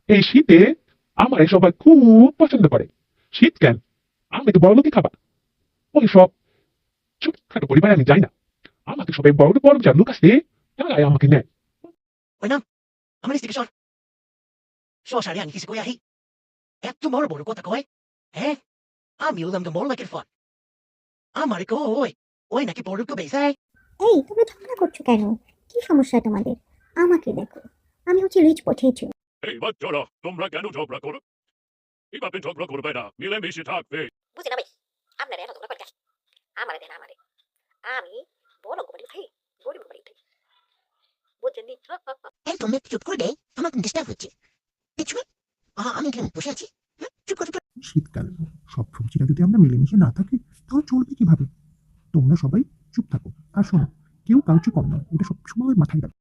এই শীতে আমার সবাই খুব পছন্দ করে। শীত কেন, আমি তো বড়লোকই খাবার। ওই সব ছোটখাটো পরিবারে আমি যাই না। আমাকে সবাই বড় বড় যার লোক আছে তারাই আমাকে নেয়। ওই নাম আমার স্ত্রীকে সর শশারে আমি কিছু কই আহি এত বড় বড় কথা কয় হ্যাঁ আমি হলাম তো বড় লোকের ফল আমার কই ওই নাকি বড় কেউ বেসায় এই তোমরা ঝগড়া করছো কেন? কি সমস্যা তোমাদের? আমাকে দেখো, আমি হচ্ছে রিচ পটেটো। এই বাচ্চারা, তোমরা কেন ঝগড়া করো? এভাবে ঝগড়া করবে না, মিলেমিশে থাকবে। বুঝি না ভাই, আপনারা এত ঝগড়া করে আমারে দেন আমারে। আমি বড় কোম্পানি খাই, গরিব কোম্পানি খাই, বুঝছেন নি? একদম চুপ করে দে আমার ডিস্টার্ব হচ্ছে দেখছো আমি এখানে বসে আছি চুপ করে শীতকাল, সব সবজিটা যদি আমরা মিলেমিশে না থাকি তাহলে চলবে কিভাবে? তোমরা সবাই চুপ থাকো আর শোনো, কেউ কাউকে কম নয়, এটা সবসময় মাথায় রাখো।